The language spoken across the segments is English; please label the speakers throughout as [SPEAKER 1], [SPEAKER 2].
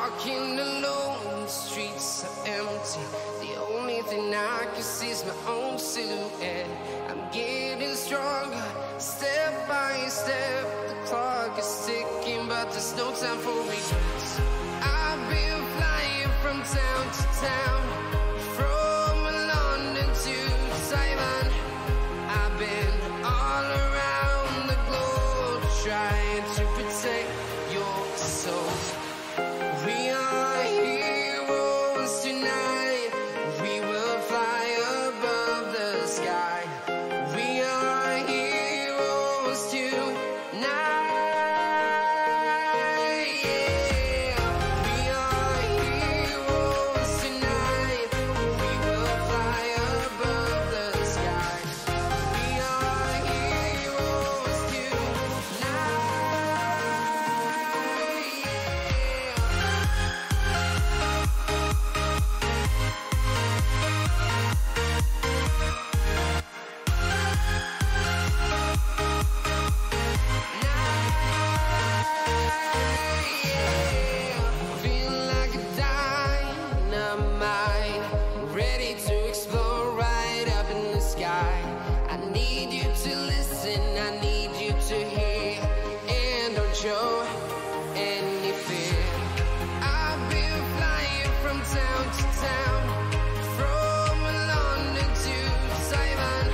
[SPEAKER 1] walking alone, the streets are empty. The only thing I can see is my own silhouette. I'm getting stronger, step by step. The clock is ticking, but there's no time for regrets. I've been flying from town to town, from London to Taiwan. I've been all around the globe, trying to protect your soul. We are heroes tonight. We will fly above the sky. We are heroes tonight. Yeah. We are heroes tonight. We will fly above the sky. We are heroes tonight. Feel like a dynamite, ready to explode right up in the sky. I need you to listen, I need you to hear, and don't show any fear. I've been flying from town to town, from London to Taiwan.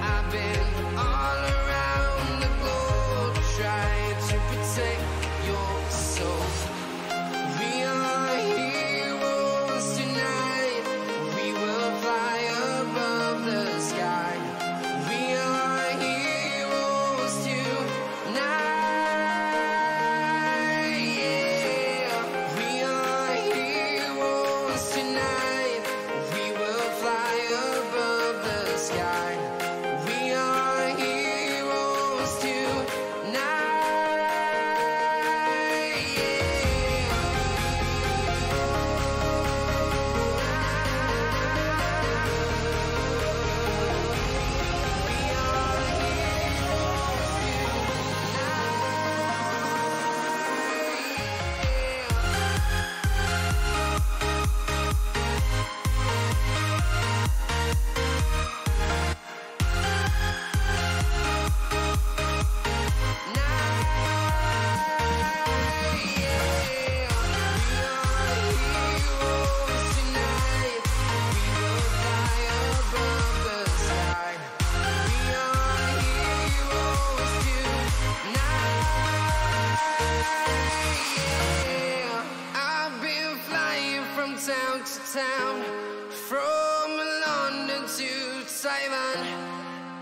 [SPEAKER 1] I've been all around the globe, trying to protect your soul. We are heroes tonight. We will fly above the sky. We are heroes tonight. Yeah. We are heroes tonight. We will fly above the sky. We are heroes tonight. I've been flying from town to town, from London to Taiwan.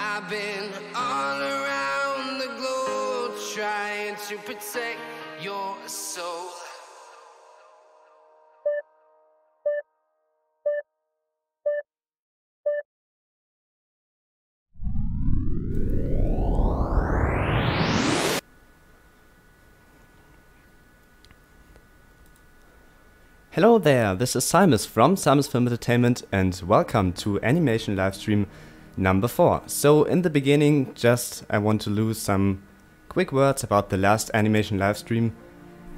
[SPEAKER 1] I've been all around the globe, trying to protect your soul.
[SPEAKER 2] Hello there, this is SIMUS from SIMUS Film Entertainment and welcome to animation livestream number 4. So in the beginning, I want to lose some quick words about the last animation livestream,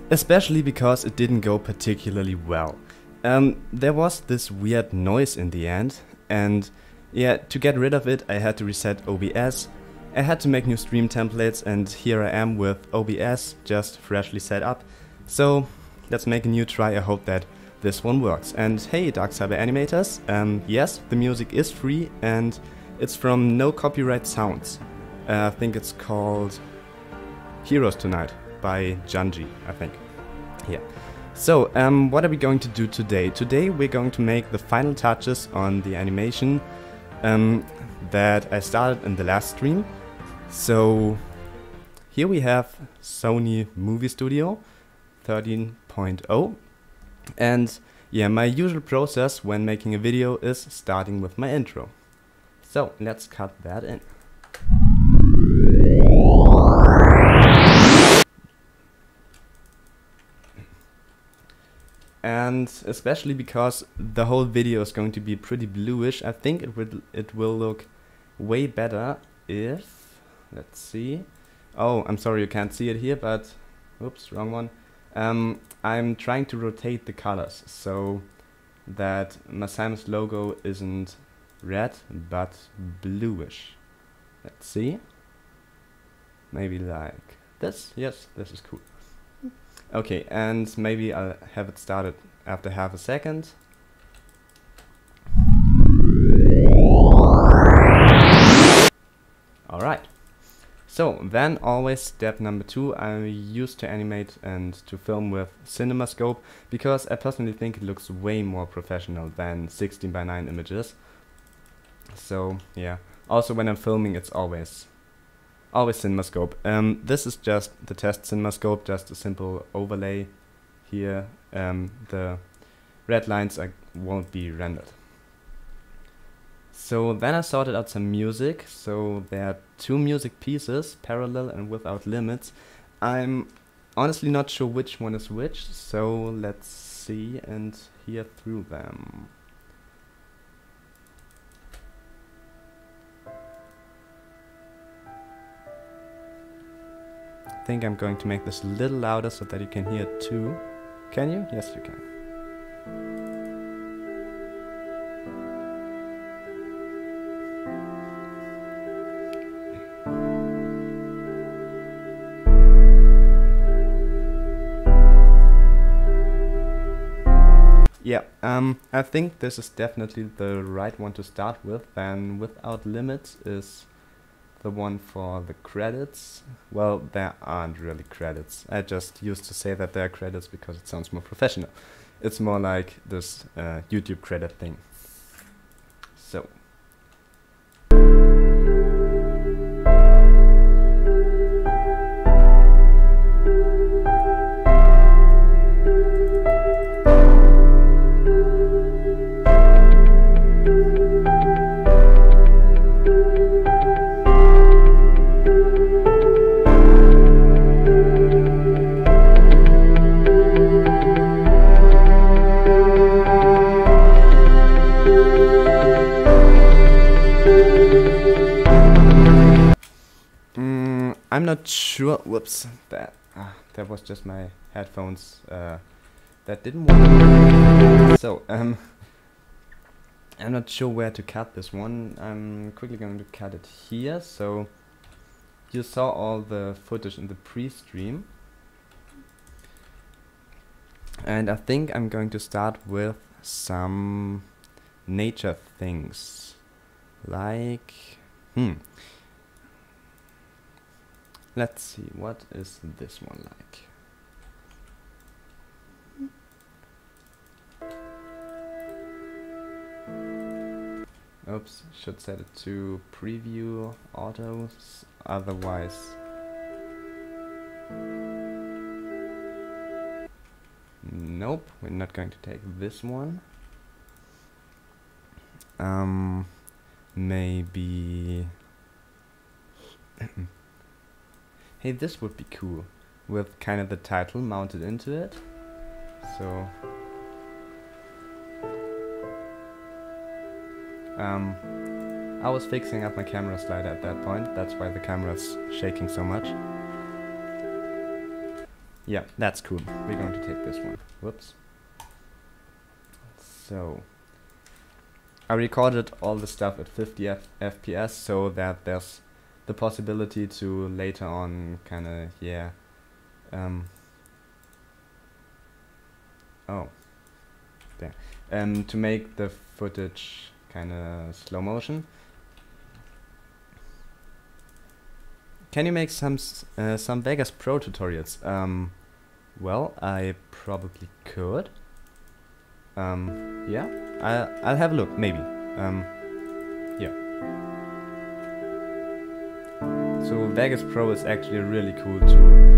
[SPEAKER 2] especially because it didn't go particularly well. There was this weird noise in the end, and yeah, to get rid of it I had to reset OBS, I had to make new stream templates, and here I am with OBS just freshly set up. So let's make a new try, I hope that this one works. And hey, Dark Cyber Animators, yes, the music is free and it's from No Copyright Sounds. I think it's called Heroes Tonight by Junji, I think. Yeah. So, what are we going to do today? Today we're going to make the final touches on the animation that I started in the last stream. So, here we have Sony Movie Studio 13.0, and yeah, my usual process when making a video is starting with my intro. So let's cut that in. And especially because the whole video is going to be pretty bluish, I think it will look way better if, let's see. Oh, I'm sorry you can't see it here, but oops, wrong one. I'm trying to rotate the colors so that my SIMUS logo isn't red but bluish. Let's see. Maybe like this. Yes, this is cool. Okay, and maybe I'll have it started after half a second. Alright. So then always step number 2, I used to animate and to film with CinemaScope because I personally think it looks way more professional than 16:9 images. So yeah, also when I'm filming it's always CinemaScope. This is just the test CinemaScope, just a simple overlay here. The red lines won't be rendered. So then I sorted out some music. So there are 2 music pieces, Parallel and Without Limits. I'm honestly not sure which one is which, so let's see and hear through them. I think I'm going to make this a little louder so that you can hear it too. Can you? Yes, you can. Yeah, I think this is definitely the right one to start with. Then Without Limits is the one for the credits. Well, there aren't really credits. I just used to say that there are credits because it sounds more professional. It's more like this YouTube credit thing. So. I'm not sure. Whoops, that was just my headphones. That didn't work. So I'm not sure where to cut this one. I'm quickly going to cut it here. So you saw all the footage in the pre-stream, and I think I'm going to start with some nature things, like let's see, what is this one like? Oops, should set it to preview autos, otherwise. Nope, we're not going to take this one. Maybe. Hey, this would be cool, with kind of the title mounted into it. So, I was fixing up my camera slider at that point. That's why the camera's shaking so much. Yeah, that's cool. We're going to take this one. Whoops. So, I recorded all the stuff at 50 FPS so that there's the possibility to later on kind of, yeah, oh, there, to make the footage kind of slow motion. Can you make some Vegas Pro tutorials? Well, I probably could. Yeah, I'll have a look, maybe. Yeah. So Vegas Pro is actually a really cool tool.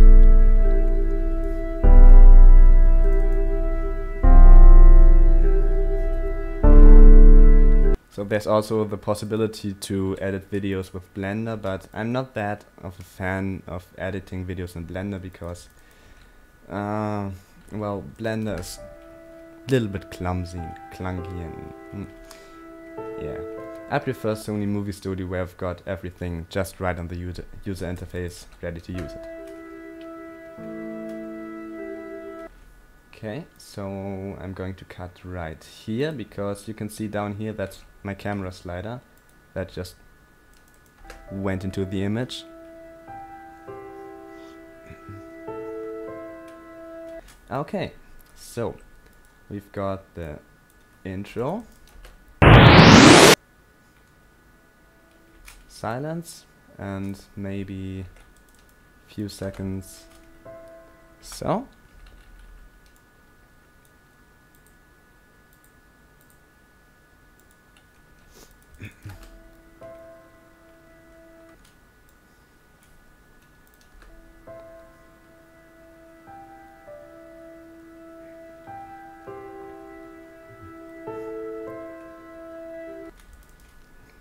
[SPEAKER 2] So there's also the possibility to edit videos with Blender, but I'm not that of a fan of editing videos in Blender because, well, Blender is a little bit clumsy and clunky and yeah. I prefer Sony Movie Studio where I've got everything just right on the user interface, ready to use it. Okay, so I'm going to cut right here because you can see down here that's my camera slider that just went into the image. Okay, so we've got the intro, silence, and maybe a few seconds. So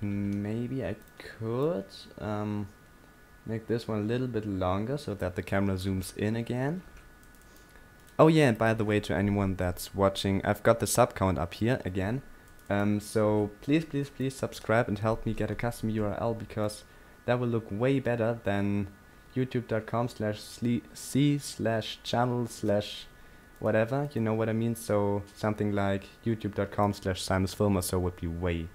[SPEAKER 2] maybe I could make this one a little bit longer so that the camera zooms in again. Oh yeah, and by the way, to anyone that's watching, I've got the sub count up here again. So please subscribe and help me get a custom URL, because that will look way better than youtube.com/c/channel/ you know what I mean. So something like youtube.com/SIMUS or so would be way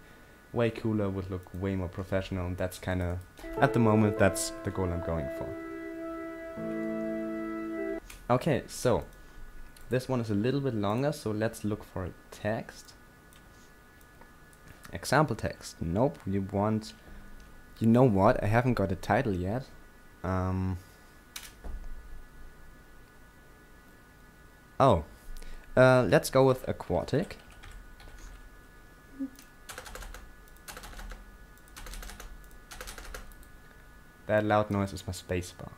[SPEAKER 2] cooler, would look way more professional, and that's kind of, at the moment, that's the goal I'm going for. Okay, so this one is a little bit longer, so let's look for a text. Example text. Nope, we want, you know what, I haven't got a title yet. Let's go with aquatic. That loud noise is my spacebar.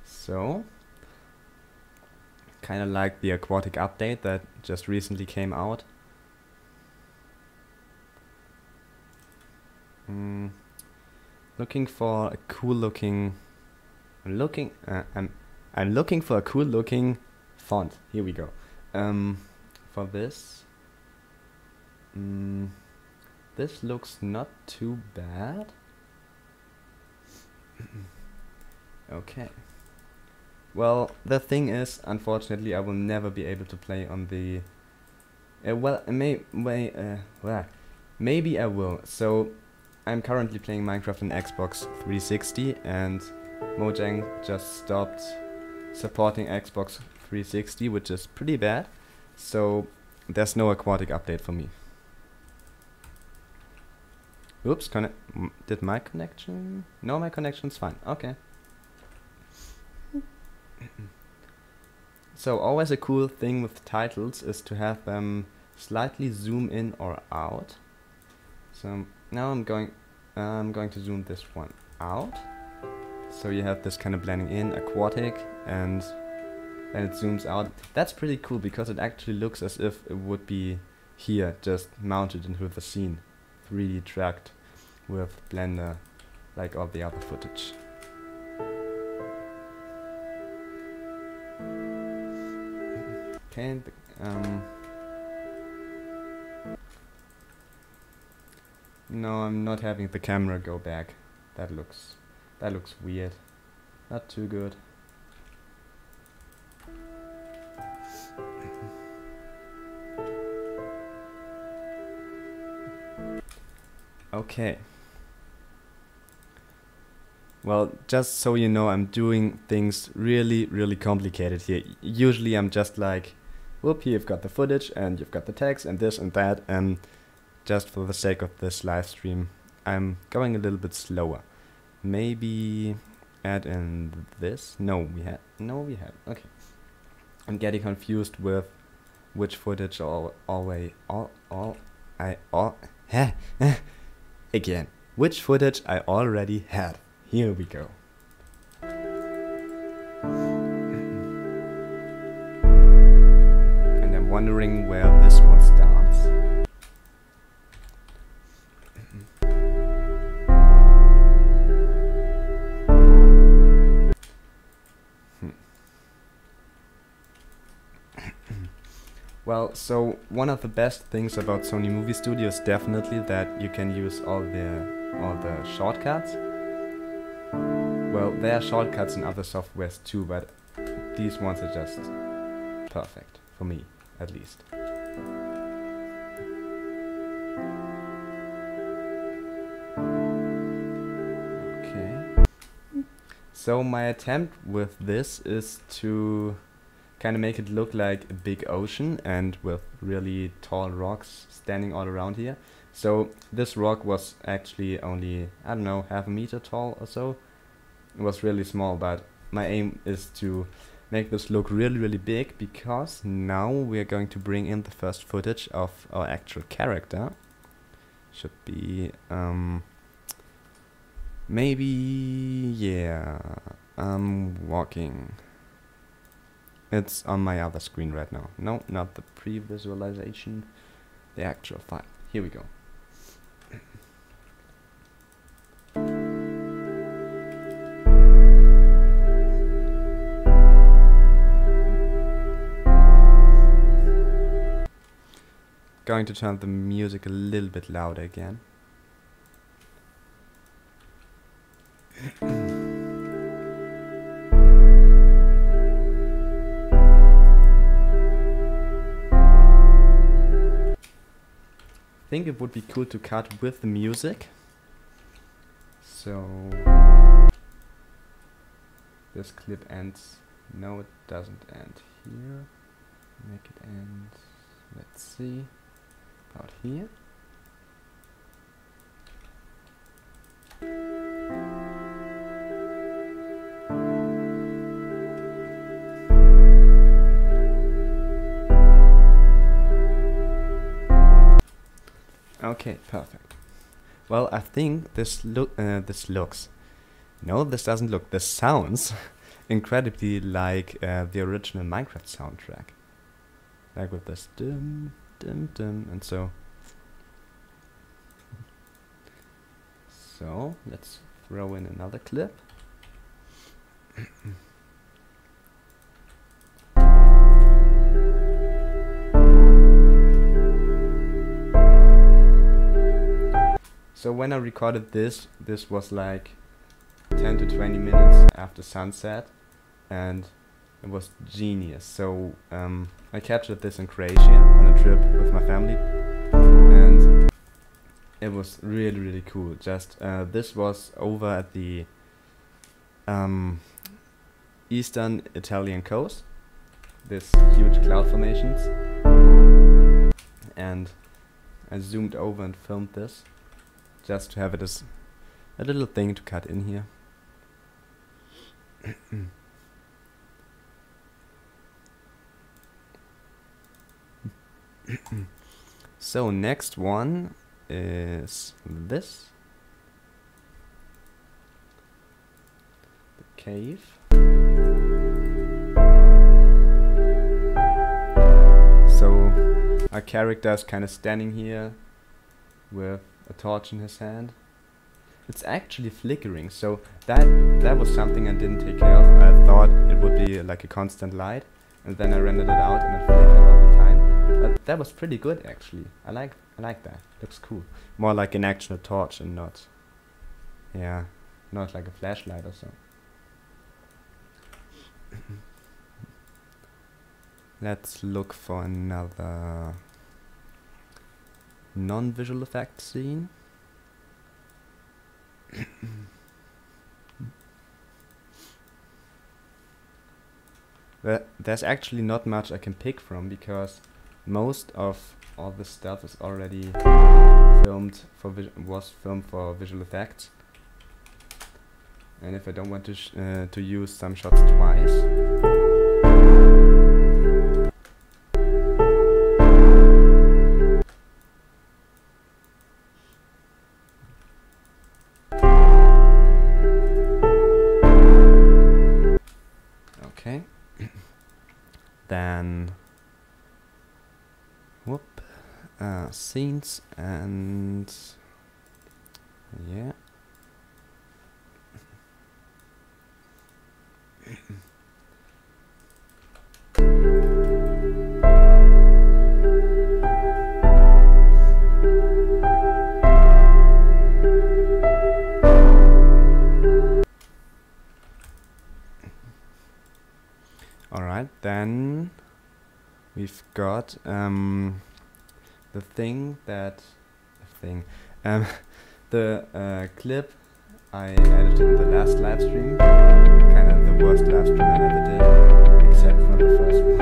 [SPEAKER 2] So, kind of like the aquatic update that just recently came out. Looking for a cool looking. I'm looking for a cool looking font. Here we go. For this. This looks not too bad. Okay. Well, the thing is, unfortunately, I will never be able to play on the. Maybe I will. So, I'm currently playing Minecraft on Xbox 360, and Mojang just stopped supporting Xbox 360, which is pretty bad. So, there's no aquatic update for me. Oops, did my connection? No, my connection's fine. Okay. So always a cool thing with titles is to have them slightly zoom in or out. So now I'm going to zoom this one out. So you have this kind of blending in, aquatic, and then it zooms out. That's pretty cool because it actually looks as if it would be here, just mounted into the scene, 3D tracked with Blender, like all the other footage. Okay, no, I'm not having the camera go back. That looks weird. Not too good. Okay. Well, just so you know, I'm doing things really complicated here. Usually I'm just like, whoop, here you've got the footage and you've got the text and this and that, and just for the sake of this live stream, I'm going a little bit slower. Maybe add in this? No, we had. Okay. I'm getting confused with which footage again. Which footage I already had. Here we go. And I'm wondering where this one starts. Well, so one of the best things about Sony Movie Studio is definitely that you can use all the shortcuts. Well, there are shortcuts in other softwares too, but these ones are just perfect, for me, at least. Okay. So my attempt with this is to kind of make it look like a big ocean and with really tall rocks standing all around here. So this rock was actually only, I don't know, half a meter tall or so. It was really small, but my aim is to make this look really big, because now we are going to bring in the first footage of our actual character. Should be maybe, yeah, walking. It's on my other screen right now. No, not the pre-visualization, the actual file. Here we go. Going to turn the music a little bit louder again. I think it would be cool to cut with the music. So this clip ends. No, it doesn't end here. Make it end. Let's see. About here. Okay, perfect. Well, I think this looks. No, this doesn't look. This sounds incredibly like the original Minecraft soundtrack. Like with this dum dum dum, and so. So let's throw in another clip. So when I recorded this was like 10 to 20 minutes after sunset, and it was genius. So I captured this in Croatia on a trip with my family, and it was really cool. Just this was over at the eastern Italian coast, this huge cloud formations, and I zoomed over and filmed this just to have it as a little thing to cut in here. So next one is this, the cave. So our character is kind of standing here with a torch in his hand. It's actually flickering, so that was something I didn't take care of. I thought it would be like a constant light, and then I rendered it out and it flickered all the time. But that was pretty good actually. I like that. Looks cool. More like an actual torch and not, yeah, not like a flashlight or so. Let's look for another non-visual effect scene. There's actually not much I can pick from, because most of all this stuff is already filmed for visual effects. And if I don't want to use some shots twice, okay, then whoop, scenes, and yeah. Alright, then we've got the clip I edited in the last live stream. Kind of the worst live stream I ever did, except for the first one.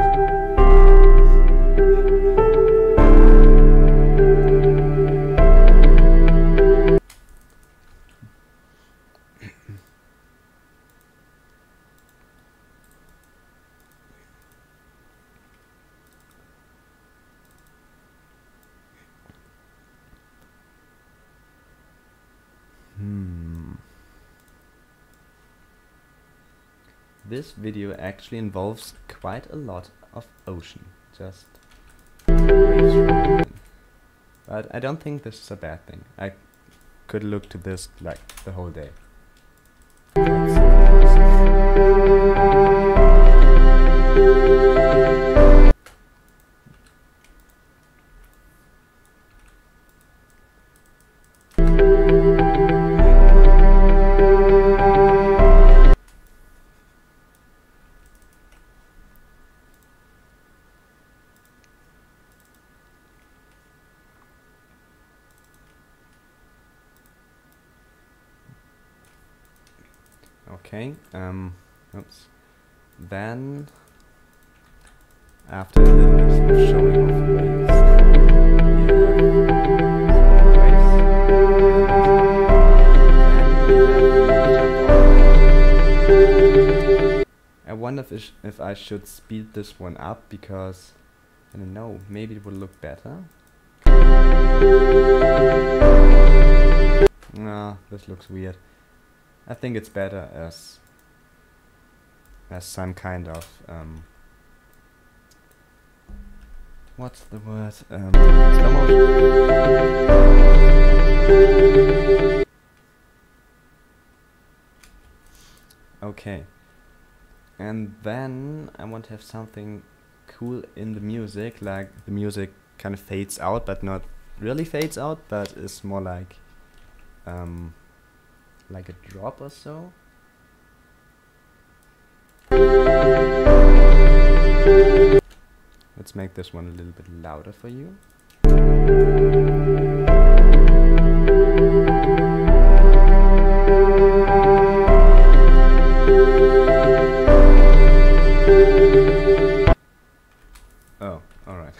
[SPEAKER 2] This video actually involves quite a lot of ocean, just waves rolling in. But I don't think this is a bad thing. I could look to this like the whole day. Okay, oops. Then, after a little bit of showing off waves, I wonder if I should speed this one up, because, I don't know, maybe it would look better. No, this looks weird. I think it's better as some kind of what's the word? Slow motion. Okay, and then I want to have something cool in the music, like the music kind of fades out, but not really fades out, but is more like a drop or so. Let's make this one a little bit louder for you. Oh, alright.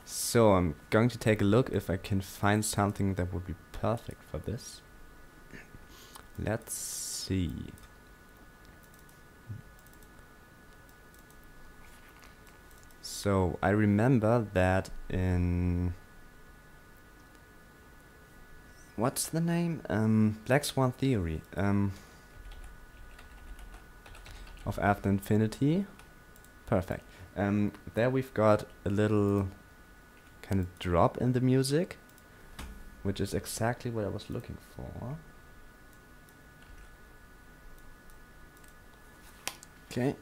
[SPEAKER 2] So I'm going to take a look if I can find something that would be perfect for this. Let's see. So I remember that in what's the name? Black Swan Theory of After Infinity. Perfect. There we've got a little kind of drop in the music, which is exactly what I was looking for. Okay.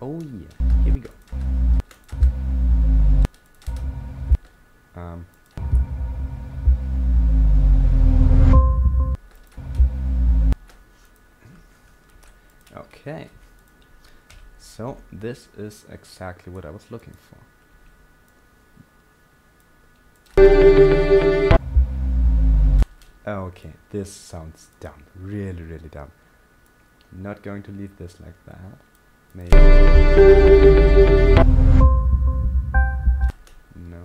[SPEAKER 2] Oh yeah, here we go. Okay. So this is exactly what I was looking for. Okay, this sounds dumb. Really, really dumb. Not going to leave this like that. Maybe. No.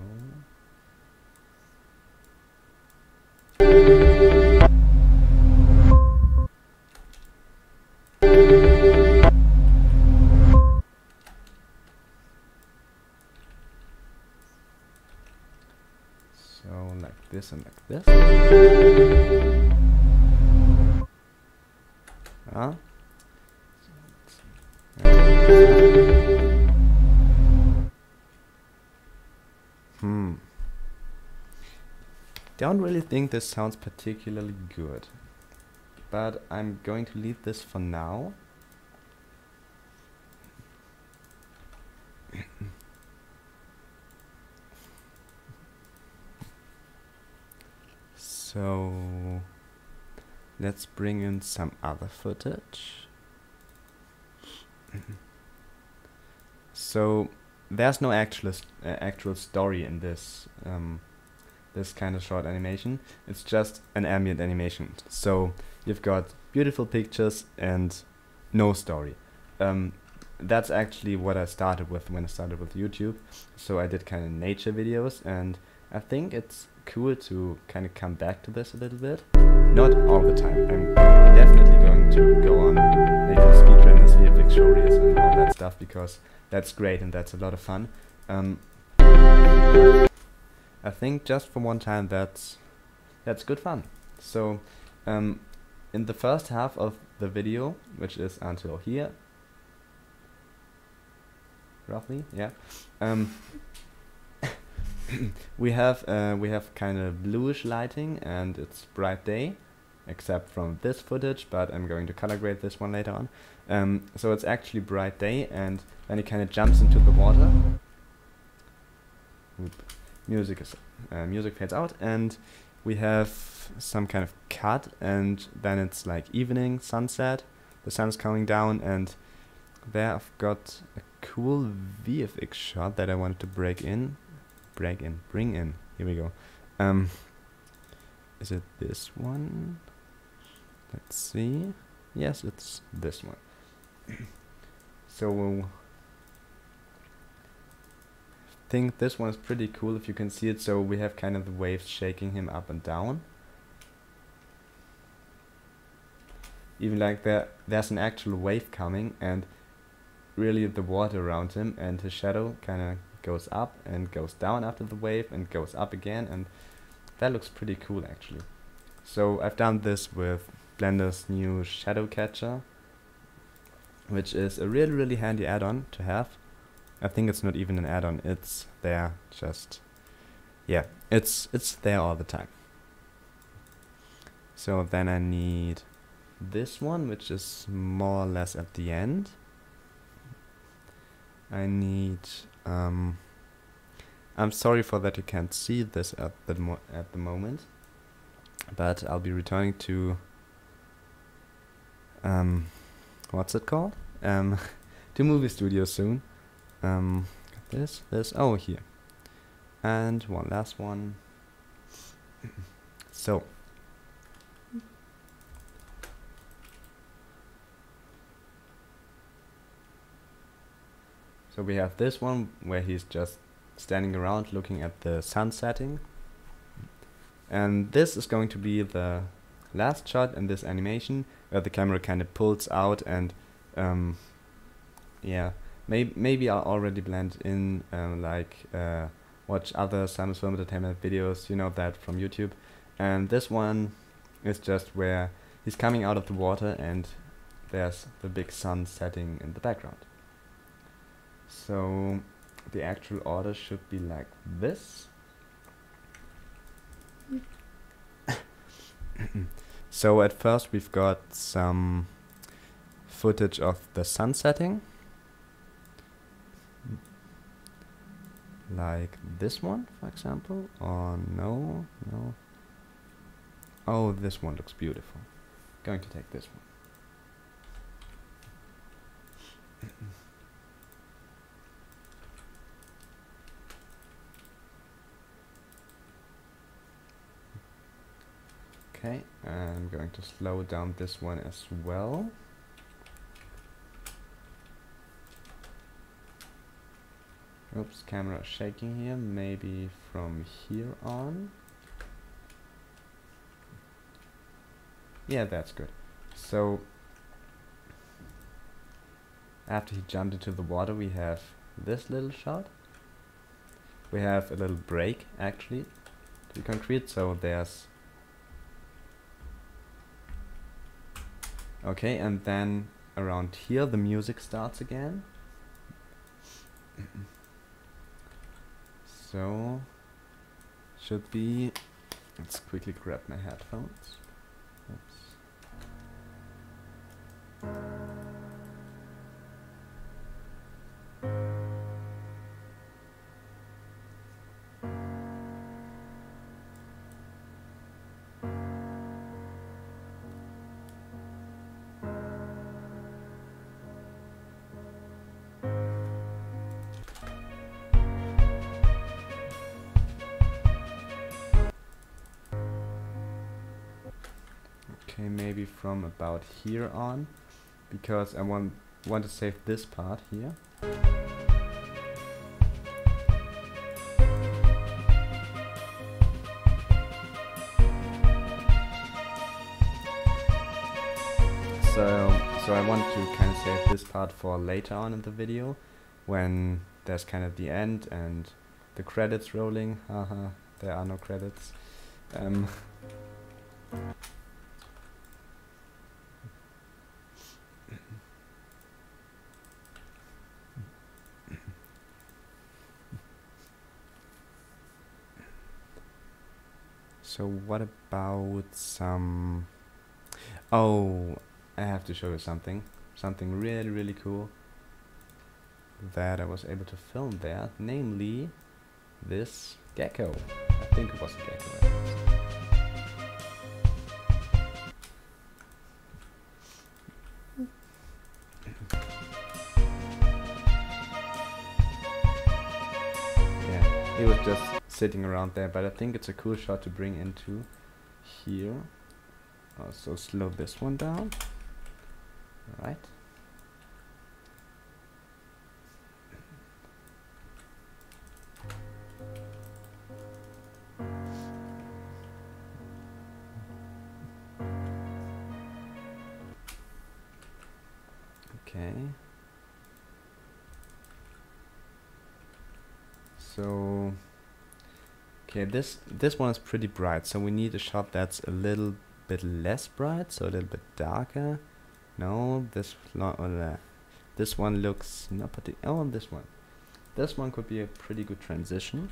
[SPEAKER 2] So like this and like this. Huh? Don't really think this sounds particularly good, but I'm going to leave this for now. So let's bring in some other footage. So there's no actual story in this this kind of short animation. It's just an ambient animation. So you've got beautiful pictures and no story. That's actually what I started with when I started with YouTube. So I did kind of nature videos, and I think it's cool to kind of come back to this a little bit. Not all the time. I'm definitely going to go on making speedrunners, VFX showreels and all that stuff, because that's great and that's a lot of fun. I think just for one time that's good fun. So in the first half of the video, which is until here, roughly, yeah, we have kind of bluish lighting and it's bright day, except from this footage, but I'm going to color grade this one later on. So it's actually bright day, and then he kind of jumps into the water. Oop. Music fades out, and we have some kind of cut, and then it's like evening, sunset, the sun's coming down, and there I've got a cool VFX shot that I wanted to bring in. Here we go. Is it this one? Let's see. Yes, it's this one. So I think this one is pretty cool if you can see it. So we have kind of the waves shaking him up and down. Even like there's an actual wave coming, and really the water around him, and his shadow kind of goes up and goes down after the wave and goes up again, and that looks pretty cool actually. So I've done this with Blender's new shadow catcher, which is a really handy add-on to have. I think it's not even an add-on, it's there, just, yeah, it's there all the time. So then I need this one, which is more or less at the end. I need, I'm sorry for that you can't see this at the moment, but I'll be returning to, what's it called? To Movie Studio soon. This, oh, here. And one last one. So we have this one where he's just standing around looking at the sun setting. And this is going to be the last shot in this animation, where the camera kind of pulls out, and yeah, maybe I'll already blend in watch other SIMUS Film Entertainment videos, you know that from YouTube. And this one is just where he's coming out of the water and there's the big sun setting in the background. So the actual order should be like this. So at first we've got some footage of the sun setting, like this one, for example. Or no. Oh, this one looks beautiful. Going to take this one. Okay, I'm going to slow down this one as well. Oops, camera shaking here, maybe from here on. Yeah, that's good. So after he jumped into the water, we have this little shot. We have a little break actually to be concrete, so there's okay, and then around here the music starts again. So should be, let's quickly grab my headphones. Oops. Okay, maybe from about here on, because I want to save this part here. So I want to kind of save this part for later on in the video, when there's kind of the end and the credits rolling. Haha, there are no credits. So what about some... Oh, I have to show you something really cool that I was able to film there, namely this gecko. I think it was a gecko at least. Yeah, he was just sitting around there, but I think it's a cool shot to bring into here. Also slow this one down. Right. Okay. So okay, this one is pretty bright, so we need a shot that's a little bit less bright, so a little bit darker. No, this one looks not particular. Oh, this one could be a pretty good transition.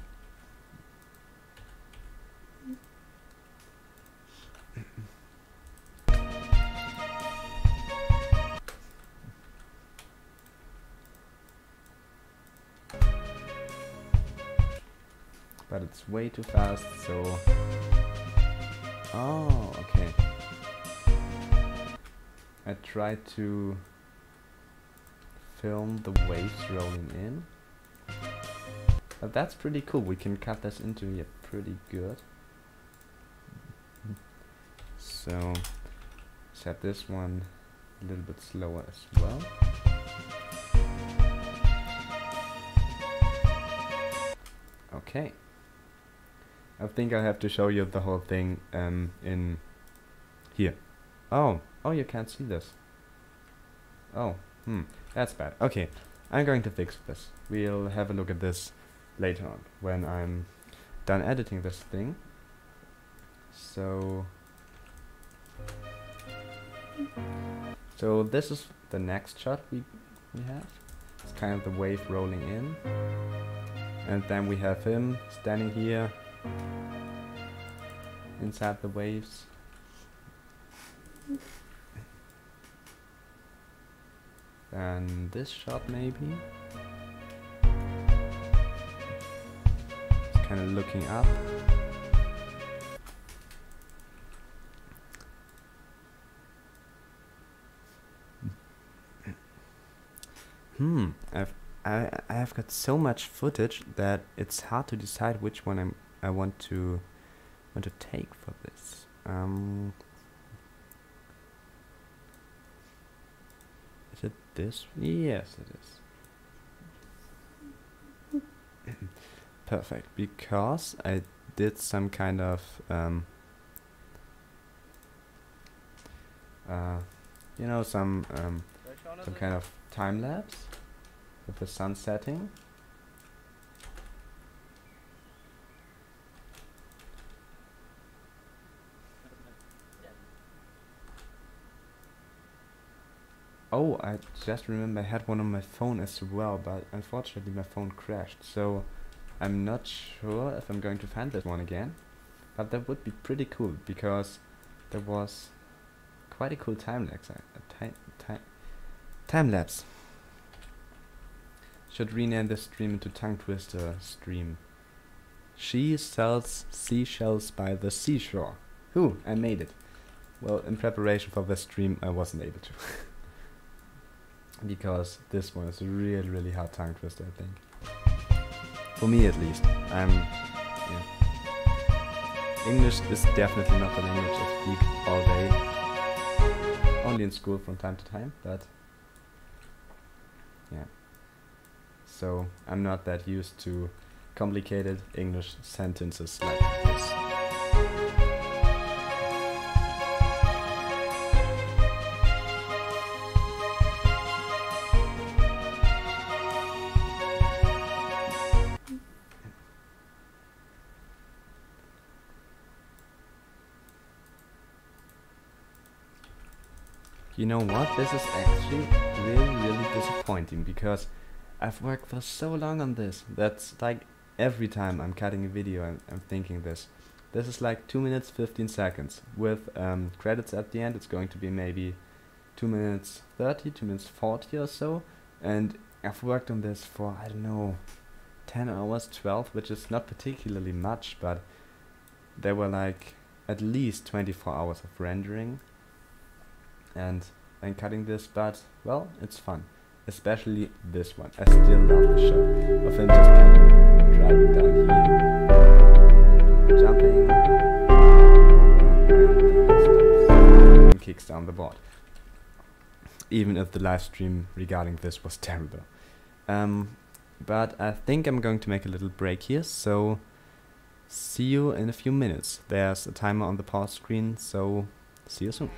[SPEAKER 2] But it's way too fast, so... Oh, okay. I tried to film the waves rolling in. But that's pretty cool. We can cut this into here pretty good. So, set this one a little bit slower as well. Okay. I think I have to show you the whole thing in here. Oh, you can't see this. Oh, that's bad. Okay, I'm going to fix this. We'll have a look at this later on when I'm done editing this thing. So this is the next shot we have. It's kind of the wave rolling in. And then we have him standing here inside the waves. And this shot maybe. It's kind of looking up. I've got so much footage that it's hard to decide which one I want to take for this. Is it this? Yes, it is. Perfect, because I did some kind of you know, some kind of time lapse with the sun setting. Oh, I just remember I had one on my phone as well, but unfortunately my phone crashed, so I'm not sure if I'm going to find this one again. But that would be pretty cool, because there was quite a cool time lapse. Time lapse. Should rename this stream into Tongue Twister stream. She sells seashells by the seashore. Ooh, I made it. Well, in preparation for this stream, I wasn't able to. Because this one is a really, really hard tongue twister, I think. For me, at least. Yeah. English is definitely not the language I speak all day. only in school from time to time, but yeah. So I'm not that used to complicated English sentences like this. You know what? This is actually really disappointing because I've worked for so long on this. That's like every time I'm cutting a video I'm thinking this. This is like 2 minutes 15 seconds. With credits at the end it's going to be maybe 2 minutes 30, 2 minutes 40 or so. And I've worked on this for, I don't know, 10 hours, 12, which is not particularly much, but there were like at least 24 hours of rendering and cutting this, but well, it's fun. Especially this one. I still love the shot of him just kind of driving down here, jumping, and kicks down the board. Even if the live stream regarding this was terrible. But I think I'm going to make a little break here, so see you in a few minutes. There's a timer on the pause screen, so see you soon.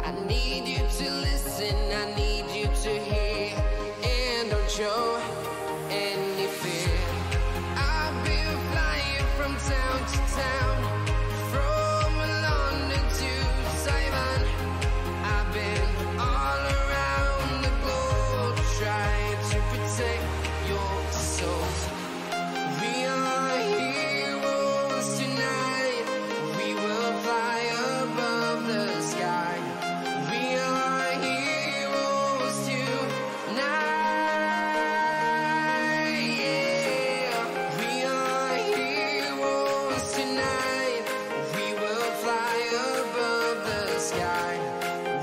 [SPEAKER 1] I need you to listen, I need you to hear, and don't show any fear. I've been flying from town to town, from London to Taiwan. I've been all around the globe trying to protect your soul. We are heroes tonight, we will fly above the sky. We are heroes tonight, yeah. We are heroes tonight, we will fly above the sky.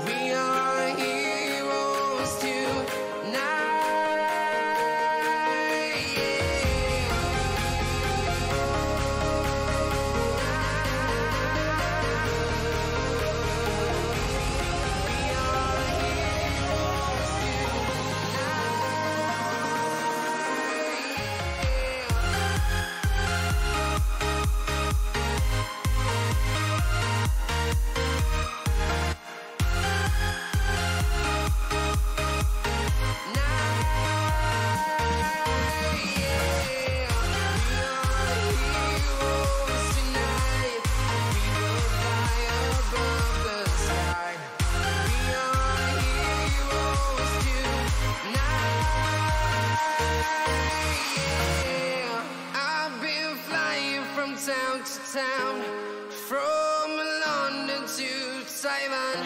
[SPEAKER 1] We are heroes tonight, town to town, from London to Taiwan.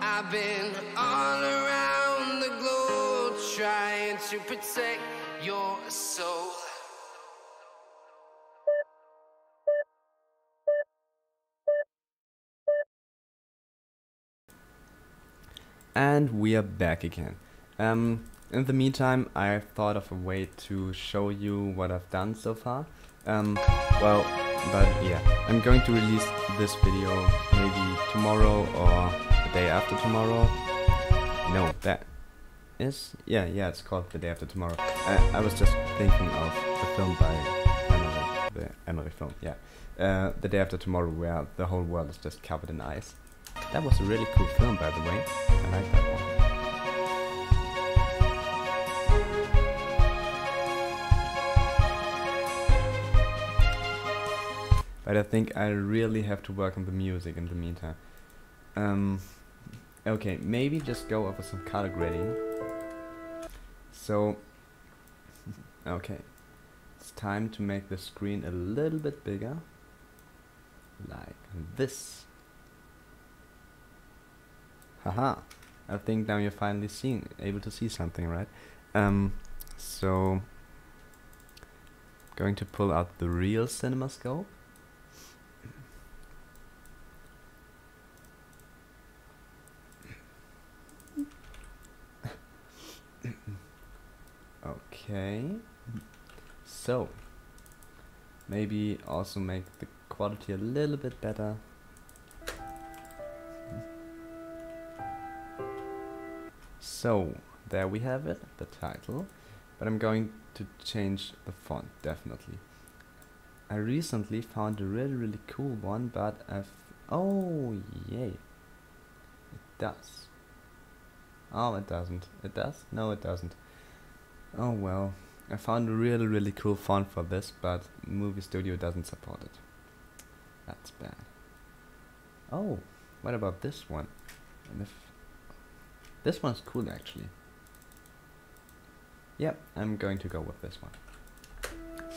[SPEAKER 1] I've been all around the globe trying to protect your soul.
[SPEAKER 2] And we are back again. In the meantime, I thought of a way to show you what I've done so far. Well, but yeah, I'm going to release this video maybe tomorrow or the day after tomorrow. No, that is, yeah, it's called The Day After Tomorrow. I was just thinking of the film by Emery, the Emery film, yeah. The Day After Tomorrow, where the whole world is just covered in ice. That was a really cool film, by the way. I like that one. But I think I really have to work on the music in the meantime. Okay, maybe just go over some color grading. So, okay, it's time to make the screen a little bit bigger, like this. Haha, I think now you're finally able to see something, right? So, going to pull out the real CinemaScope. Okay, so maybe also make the quality a little bit better. So there we have it, the title, but I'm going to change the font definitely. I recently found a really cool one, but oh yay, it does. Oh, it doesn't. It does? No, it doesn't. Oh well, I found a really cool font for this, but Movie Studio doesn't support it. That's bad. Oh, what about this one? And if this one's cool actually. Yep, I'm going to go with this one.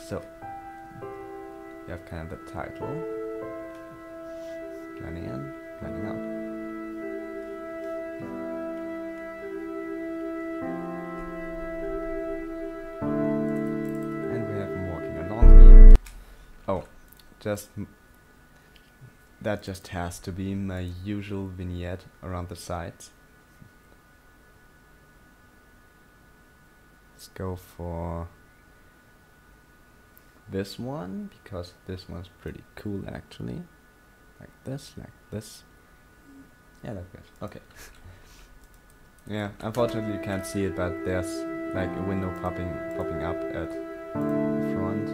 [SPEAKER 2] So you have kind of the title, blending in, blending out. And we have him walking along here. Oh, that just has to be my usual vignette around the sides. Let's go for this one, because this one's pretty cool actually. Like this. Yeah, like this. Okay. Yeah, unfortunately you can't see it, but there's like a window popping up at the front,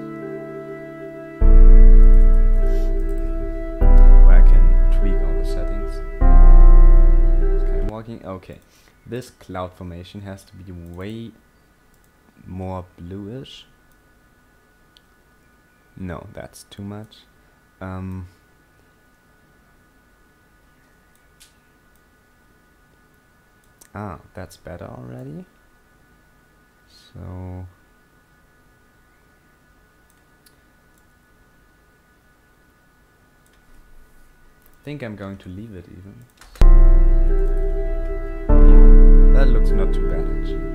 [SPEAKER 2] where I can tweak all the settings. It's kind of walking. Okay, this cloud formation has to be way more bluish. No, that's too much. That's better already. So I think I'm going to leave it even. Yeah, that looks not too bad actually.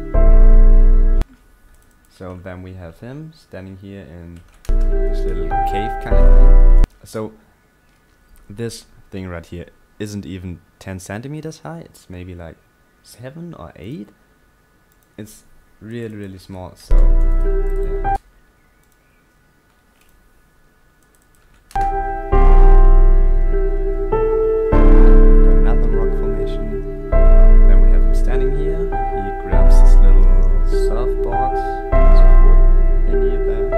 [SPEAKER 2] So then we have him standing here in this little cave kind of thing. So this thing right here isn't even 10 centimeters high, it's maybe like 7 or 8. It's really small, so yeah. Got another rock formation. Then we have him standing here. He grabs this little surfboard, piece of wood thingy there.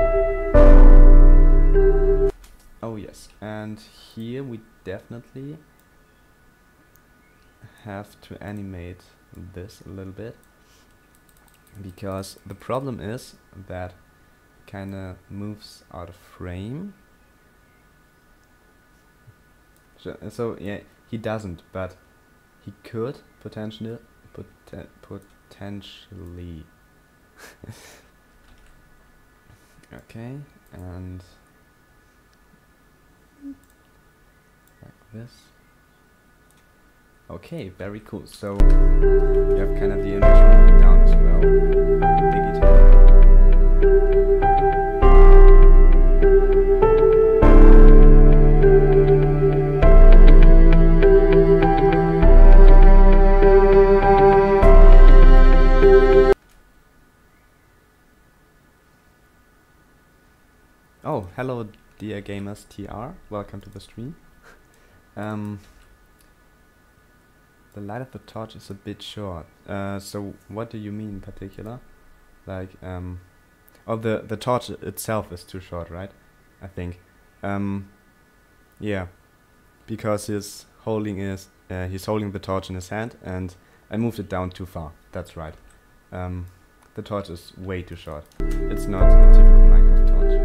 [SPEAKER 2] Oh yes, and here we definitely have to animate this a little bit, because the problem is that it kinda moves out of frame. So yeah, he doesn't, but he could potentially. Okay, and like this. Okay, very cool. So you have kind of the image moving down as well. Digital. Oh, hello dear gamers TR. Welcome to the stream. The light of the torch is a bit short. So what do you mean in particular? Like, oh, the torch itself is too short, right? I think. Yeah, because he's holding the torch in his hand, and I moved it down too far. That's right. The torch is way too short. It's not a typical Minecraft torch.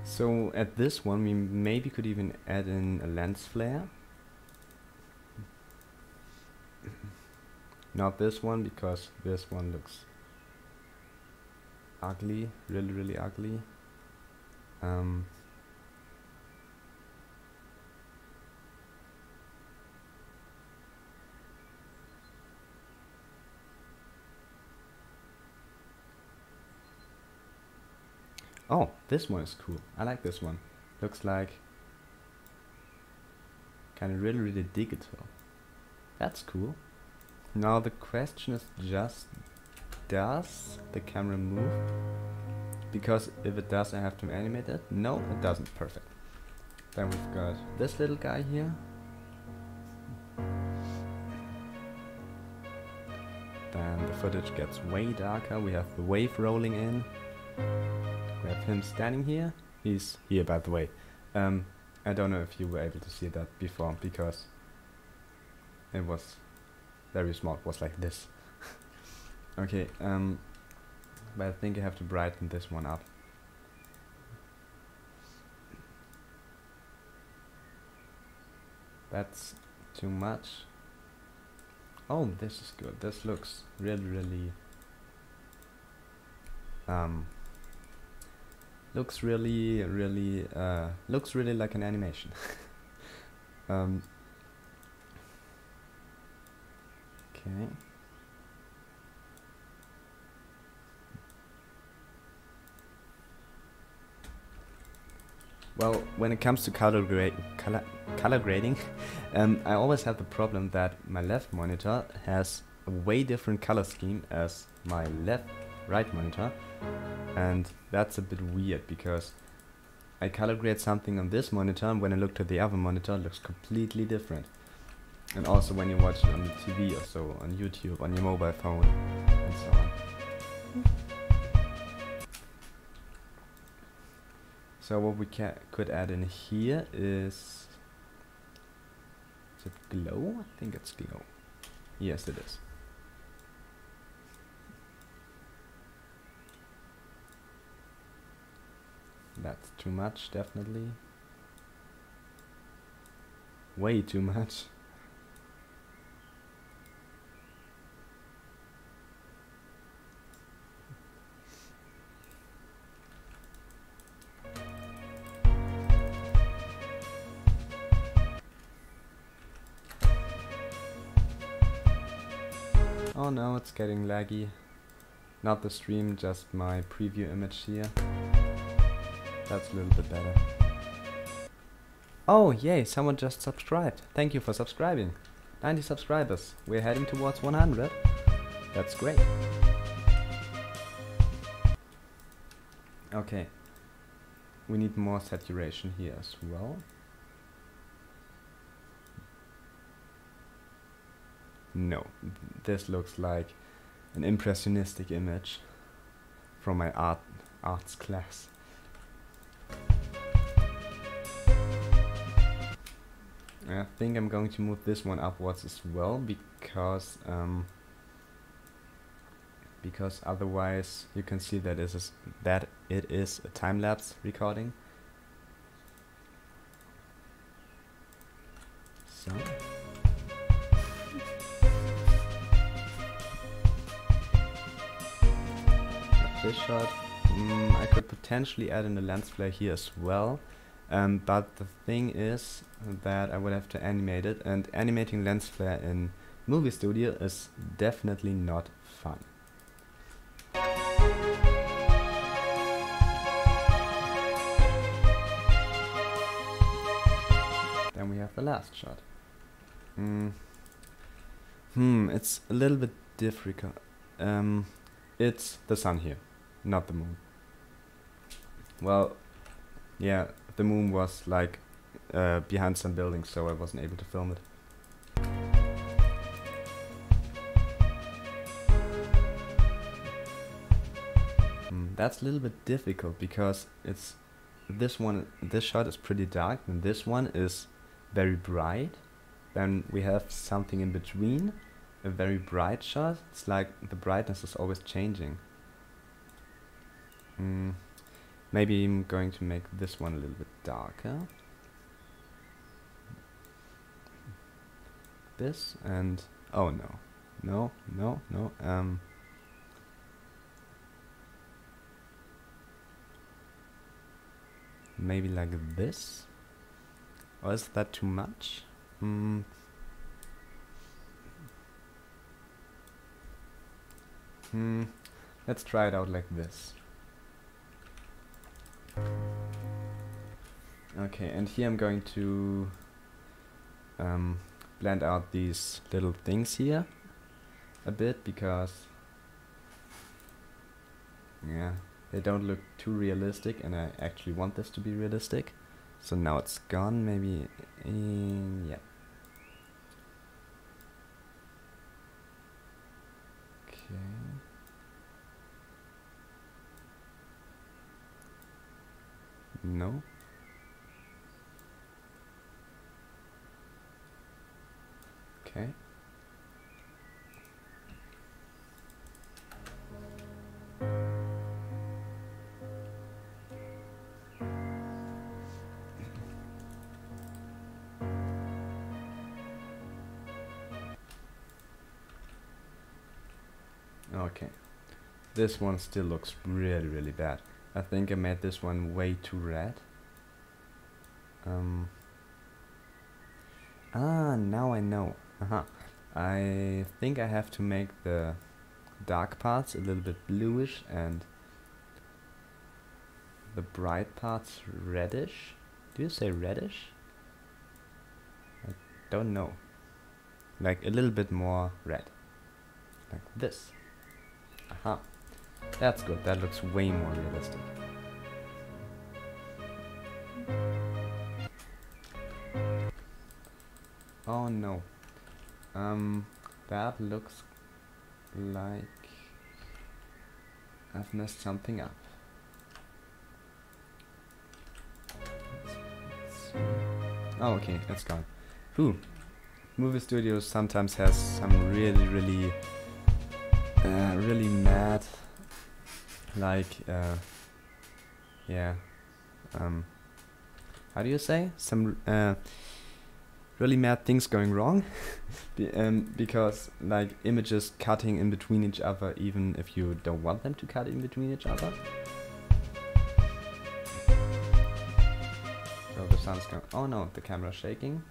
[SPEAKER 2] So at this one we maybe could even add in a lens flare. Not this one, because this one looks ugly, really ugly. Oh, this one is cool. I like this one. Looks like kind of really digital. That's cool. Now the question is just, does the camera move? Because if it does, I have to animate it. No, it doesn't. Perfect. Then we've got this little guy here. Then the footage gets way darker. We have the wave rolling in. We have him standing here. He's here, by the way. I don't know if you were able to see that before, because it was very small. It was like this. Okay, but I think I have to brighten this one up. That's too much. Oh, this is good. This looks really looks really like an animation. Okay. Well, when it comes to color grading, I always have the problem that my left monitor has a way different color scheme as my right monitor, and that's a bit weird because I color grade something on this monitor, and when I look to the other monitor, it looks completely different. And also when you watch it on the TV or so, on YouTube, on your mobile phone, and so on. So what we could add in here is it glow? I think it's glow. Yes, it is. That's too much, definitely. Way too much. Oh no, it's getting laggy. Not the stream, just my preview image here. That's a little bit better. Oh yay, someone just subscribed. Thank you for subscribing. 90 subscribers. We're heading towards 100. That's great. Okay. We need more saturation here as well. No, this looks like an impressionistic image from my arts class. I think I'm going to move this one upwards as well, because otherwise you can see that it is a time-lapse recording. So. This shot, I could potentially add in a lens flare here as well, but the thing is that I would have to animate it, and animating lens flare in Movie Studio is definitely not fun. Then we have the last shot. It's a little bit difficult. It's the sun here, not the moon. Well, yeah, the moon was like behind some buildings, so I wasn't able to film it. That's a little bit difficult because this shot is pretty dark, and this one is very bright. Then we have something in between, a very bright shot. It's like the brightness is always changing. Maybe I'm going to make this one a little bit darker. This and oh no, maybe like this, or is that too much? Let's try it out like this. Okay, and here I'm going to blend out these little things here a bit, because yeah, they don't look too realistic, and I actually want this to be realistic. So now it's gone, maybe, yeah. Okay. No. Okay. Okay. This one still looks really, really bad. I think I made this one way too red. Now I know. I think I have to make the dark parts a little bit bluish and the bright parts reddish. Do you say reddish? I don't know. Like a little bit more red. Like this. That's good. That looks way more realistic. Oh no. That looks like I've messed something up. Let's see. Oh, okay, it's gone. Whew. Movie studios sometimes has some really, really, really mad, like, yeah, how do you say? Some, really mad things going wrong. Because like images cutting in between each other, even if you don't want them to cut in between each other. So the sun's going. Oh no, the camera's shaking.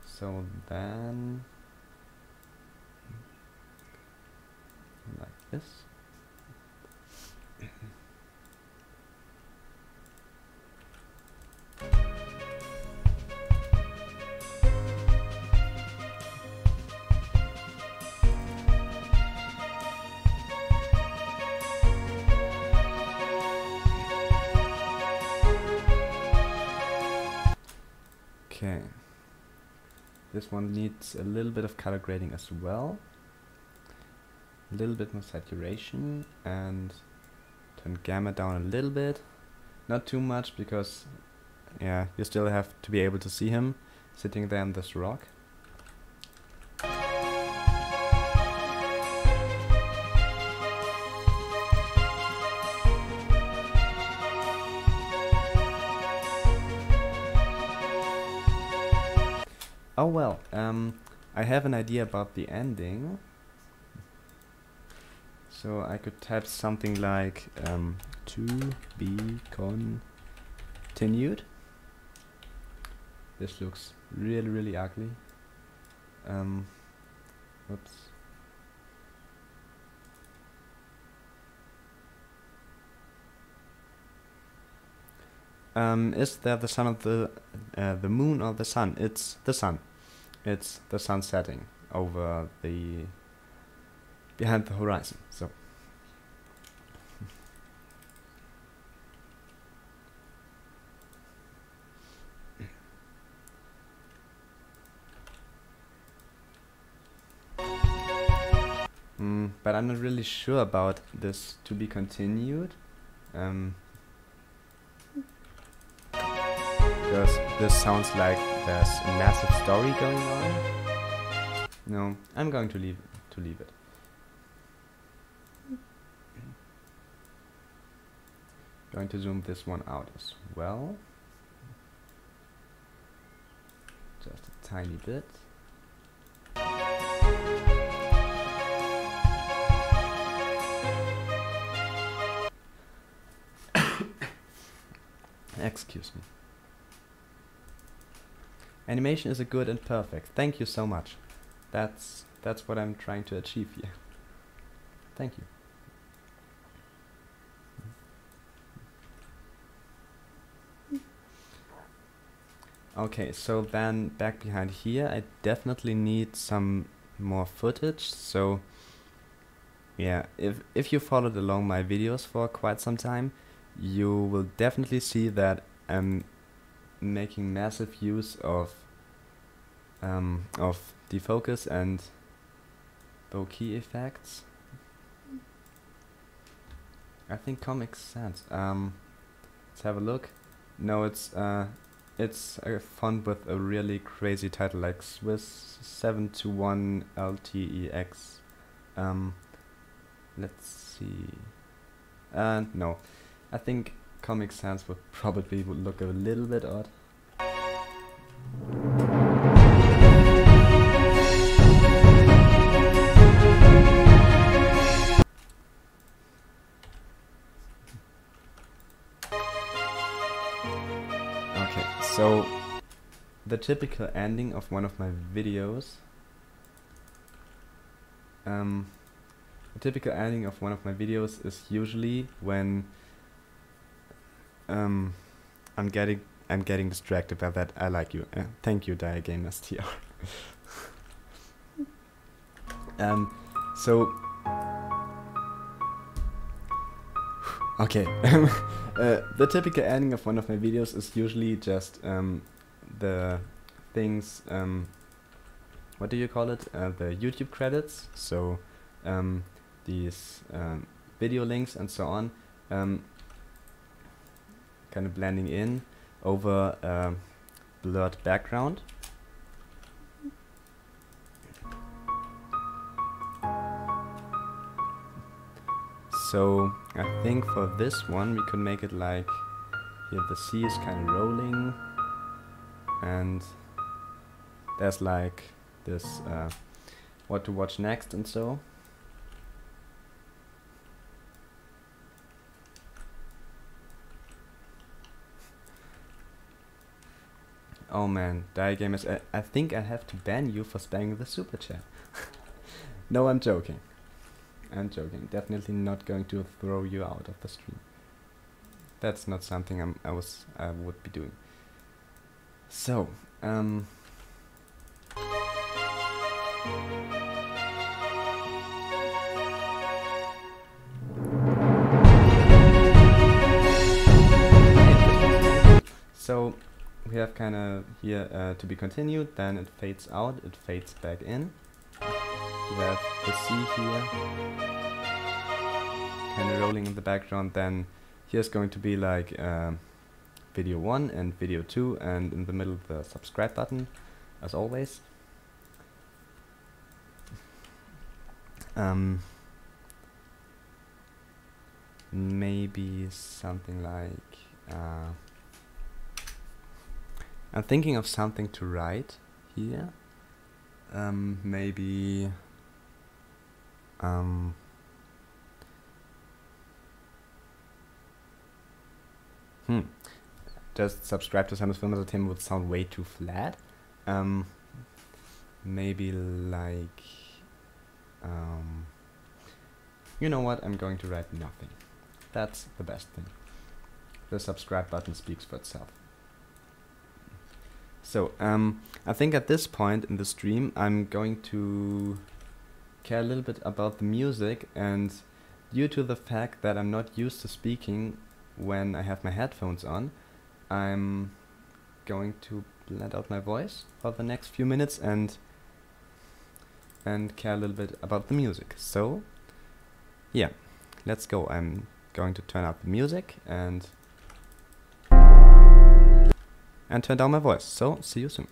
[SPEAKER 2] So then, like this. Okay, this one needs a little bit of color grading as well, a little bit more saturation, and turn gamma down a little bit, not too much, because yeah, you still have to be able to see him sitting there on this rock. Oh well, I have an idea about the ending. So I could type something like to be continued. This looks really, really ugly. Whoops. Is that the sun of the moon or the sun? It's the sun. It's the sun setting over the behind the horizon. So but I'm not really sure about this to be continued. Because this sounds like there's a massive story going on. No, I'm going to leave it. Going to zoom this one out as well. Just a tiny bit. Excuse me. Animation is a good and perfect. Thank you so much. That's what I'm trying to achieve here. Thank you. Okay, so then back behind here, I definitely need some more footage. So yeah, if you followed along my videos for quite some time, you will definitely see that I'm making massive use of defocus and bokeh effects. I think Comic Sans. Let's have a look. No, it's a font with a really crazy title like Swiss 721 LTEX. Let's see. No, I think Comic Sans would probably look a little bit odd. Okay, so the typical ending of one of my videos. The typical ending of one of my videos is usually when I'm getting distracted by that. I like you. Thank you, DiaGameSTR. So okay, the typical ending of one of my videos is usually just the things. What do you call it? The YouTube credits. So these video links and so on, kind of blending in over a blurred background. So I think for this one we could make it like here the sea is kind of rolling and there's like this what to watch next and so. Oh man, DiaGamers, I think I have to ban you for spamming the super chat. No, I'm joking. I'm joking. Definitely not going to throw you out of the stream. That's not something I would be doing. So, so we have kind of here to be continued, then it fades out, it fades back in. We have the sea here, kind of rolling in the background, then here's going to be like video 1 and video 2, and in the middle the subscribe button, as always. Maybe something like I'm thinking of something to write here. Maybe just subscribe to SIMUS Film Entertainment would sound way too flat. Maybe like you know what, I'm going to write nothing. That's the best thing. The subscribe button speaks for itself. So I think at this point in the stream I'm going to care a little bit about the music, and due to the fact that I'm not used to speaking when I have my headphones on, I'm going to blend out my voice for the next few minutes and care a little bit about the music. So yeah, let's go. I'm going to turn up the music and turn down my voice. So see you soon.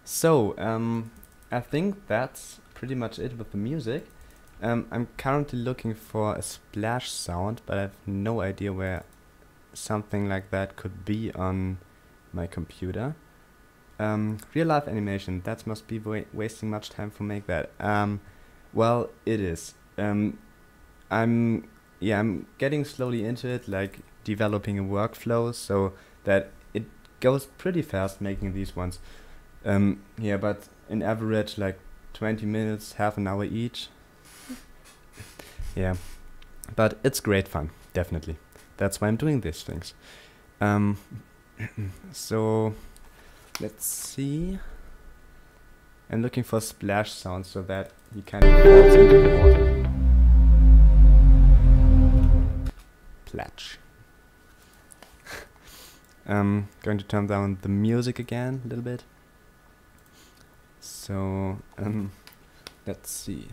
[SPEAKER 2] So, I think that's pretty much it with the music. I'm currently looking for a splash sound, but I have no idea where something like that could be on my computer. Real life animation, that must be wasting much time for make that. Well, it is. I'm getting slowly into it, like developing a workflow so that it goes pretty fast making these ones. But in average, like 20 minutes, half an hour each. Yeah, but it's great fun, definitely. That's why I'm doing these things. So, let's see. I'm looking for splash sounds so that he kind of falls into the water. Platch. Going to turn down the music again a little bit. So, let's see.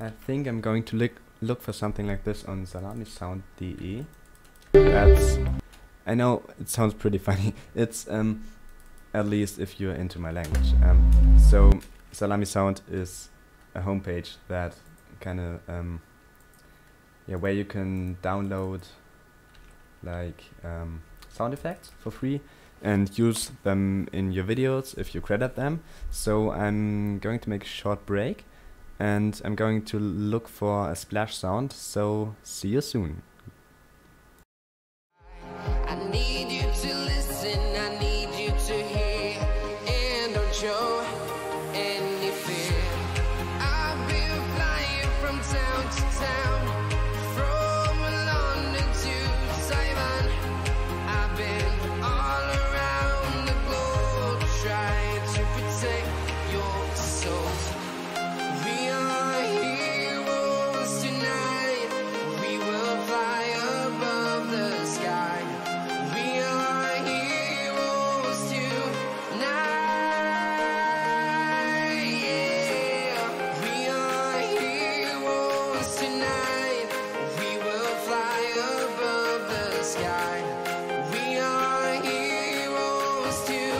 [SPEAKER 2] I think I'm going to look for something like this on salamisound.de. I know it sounds pretty funny. It's at least if you're into my language. So Salami Sound is a homepage that kind of where you can download like sound effects for free and use them in your videos if you credit them. So I'm going to make a short break and I'm going to look for a splash sound. So see you soon.
[SPEAKER 1] I need you to listen, I need you to hear, and don't show any fear. I've been flying from town to town, from London to Taiwan. I've been all around the globe trying to protect your soul. We are heroes tonight, we will fly above the sky. We are heroes tonight, yeah. We are heroes tonight, we will fly above the sky. We are heroes tonight,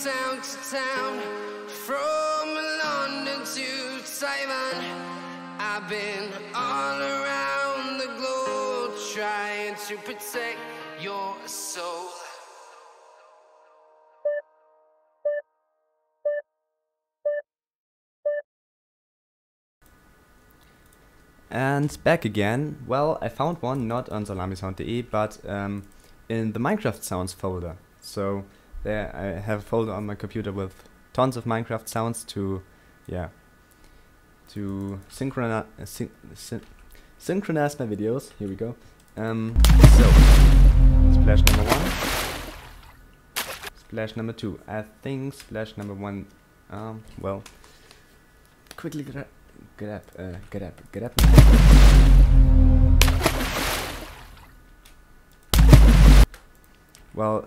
[SPEAKER 1] town to town, from London to Taiwan. I've been all around the globe trying to protect your soul.
[SPEAKER 2] And back again. Well, I found one not on salamisound.de, but in the Minecraft sounds folder. So there I have a folder on my computer with tons of Minecraft sounds to synchronize my videos. Here we go. So splash number 1, splash number 2. I think splash number 1. Well, quickly get up. Well,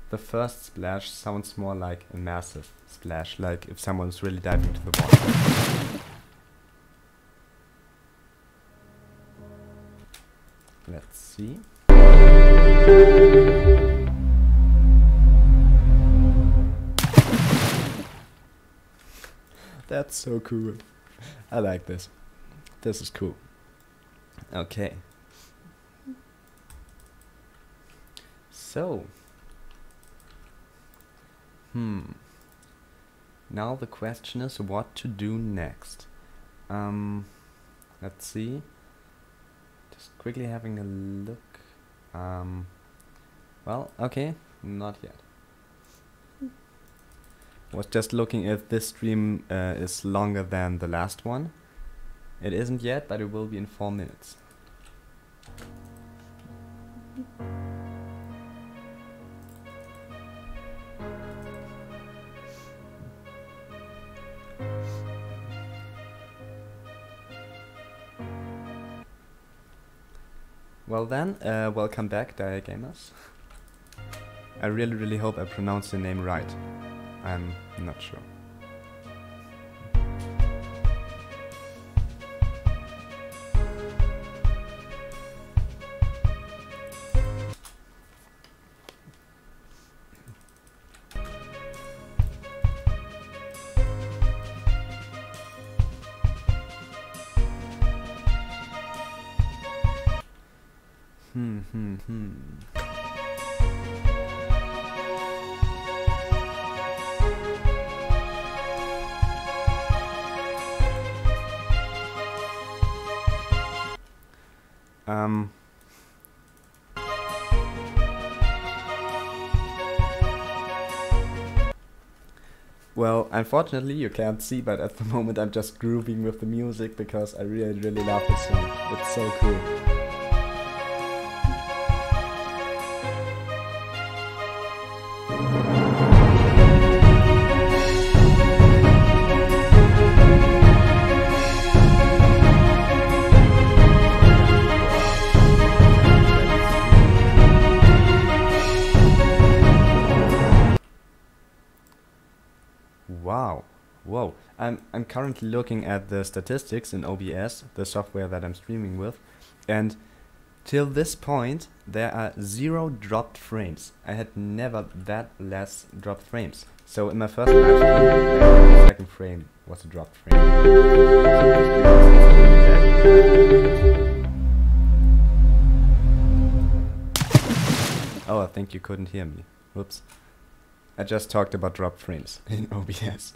[SPEAKER 2] the first splash sounds more like a massive splash, like if someone's really diving into the water. Let's see. That's so cool. I like this. This is cool. Okay. So. Now the question is what to do next. Let's see. Just quickly having a look. Well, okay, not yet. Was just looking if this stream is longer than the last one. It isn't yet, but it will be in 4 minutes. Well then, welcome back, Dire Gamers. I really hope I pronounced your name right. I'm not sure. Well, unfortunately you can't see, but at the moment I'm just grooving with the music because I really love this song. It's so cool. Wow, whoa, I'm currently looking at the statistics in OBS, the software that I'm streaming with, and till this point there are 0 dropped frames. I had never that less dropped frames. So in my first live stream, the second frame was a dropped frame. Oh, I think you couldn't hear me. Whoops. I just talked about dropped frames in OBS.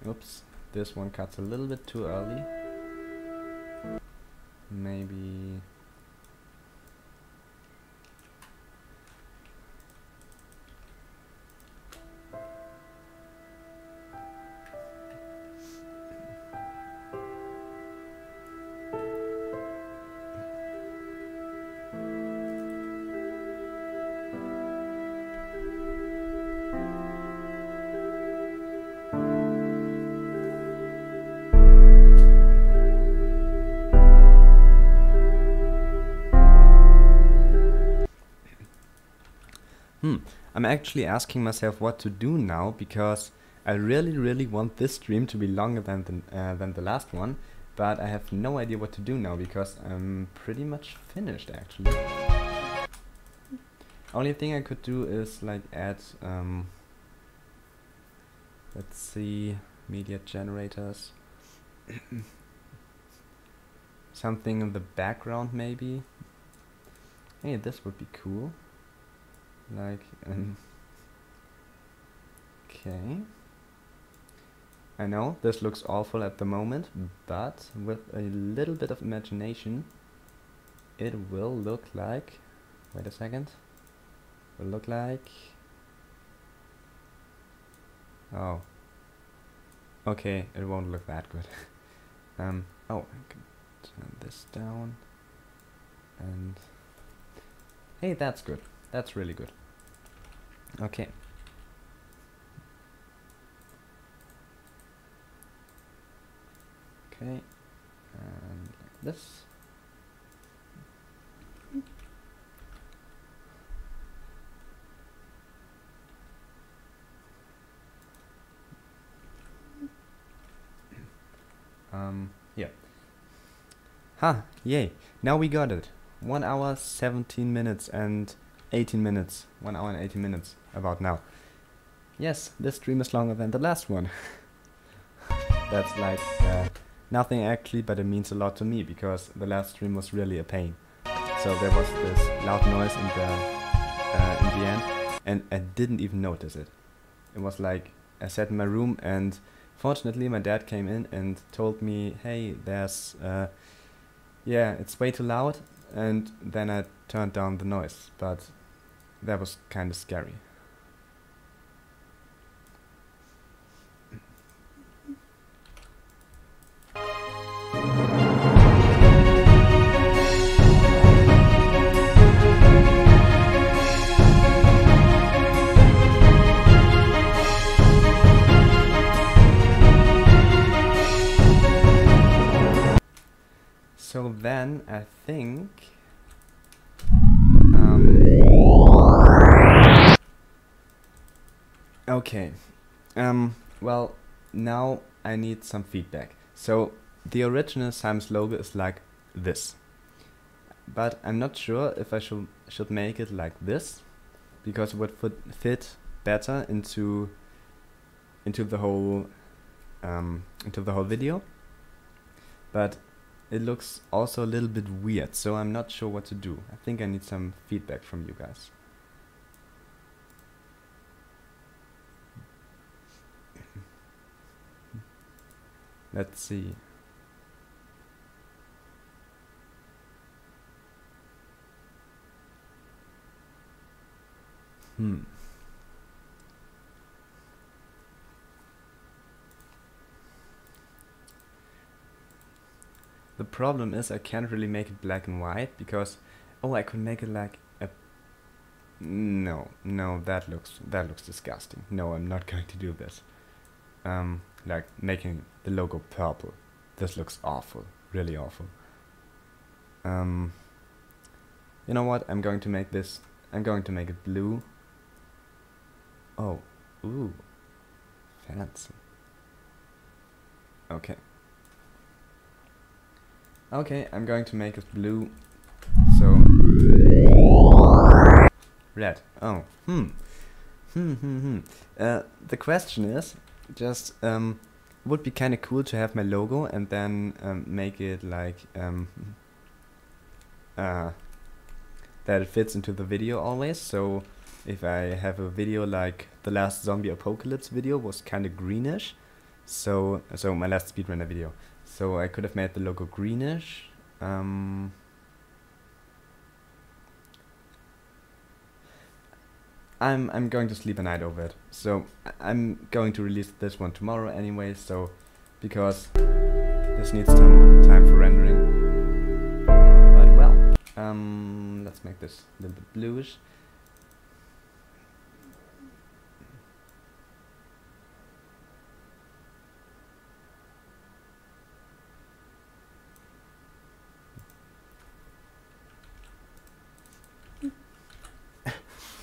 [SPEAKER 2] Oops, this one cuts a little bit too early. Maybe... I'm actually asking myself what to do now, because I really want this stream to be longer than the last one, but I have no idea what to do now because I'm pretty much finished actually. Only thing I could do is like add let's see, media generators. Something in the background maybe. Hey, this would be cool. Like, okay. I know this looks awful at the moment, but with a little bit of imagination, it will look like, wait a second, will look like, oh, okay, it won't look that good. Oh, I can turn this down, and, hey, that's good. That's really good. Okay. Okay. And like this. Yeah. Ha! Yay! Now we got it. 1 hour, 17 minutes and 18 minutes. 1 hour and 18 minutes about now. Yes, this stream is longer than the last one. That's like nothing actually, but it means a lot to me because the last stream was really a pain. So there was this loud noise in the end, and I didn't even notice it. It was like I sat in my room, and fortunately my dad came in and told me, hey, there's yeah, it's way too loud, and then I turned down the noise, but that was kind of scary. So then I think okay, well, now I need some feedback. So the original SIMUS logo is like this, but I'm not sure if I should make it like this, because it would fit better into the whole video. But it looks also a little bit weird, so I'm not sure what to do. I think I need some feedback from you guys. Let's see. The problem is I can't really make it black and white because, oh, I could make it like a, no, that looks disgusting. No, I'm not going to do this. Like making the logo purple. This looks awful, really awful. You know what? I'm going to make it blue. Oh, ooh, fancy. Okay. Okay, I'm going to make it blue, so red. Oh, the question is just would be kind of cool to have my logo and then make it like that it fits into the video always. So if I have a video like the last zombie apocalypse video was kind of greenish, so my last speedrunner video. So I could have made the logo greenish. I'm going to sleep a night over it. So I'm going to release this one tomorrow anyway. So because this needs some time for rendering. But well, let's make this a little bit bluish.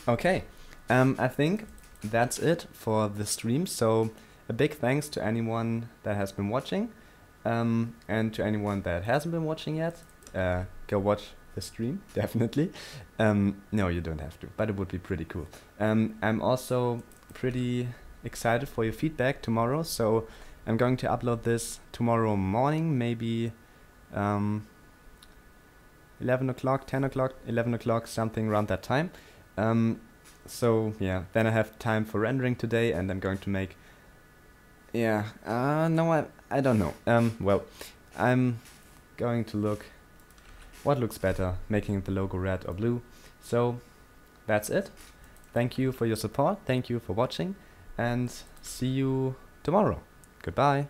[SPEAKER 2] Okay, I think that's it for the stream. So a big thanks to anyone that has been watching, and to anyone that hasn't been watching yet. Go watch the stream, definitely. No, you don't have to, but it would be pretty cool. I'm also pretty excited for your feedback tomorrow, so I'm going to upload this tomorrow morning, maybe 11 o'clock, 10 o'clock, 11 o'clock, something around that time. So yeah, then I have time for rendering today, and I'm going to make, yeah, no, I don't know. Well, I'm going to look what looks better, making the logo red or blue. So that's it. Thank you for your support, thank you for watching, and see you tomorrow. Goodbye.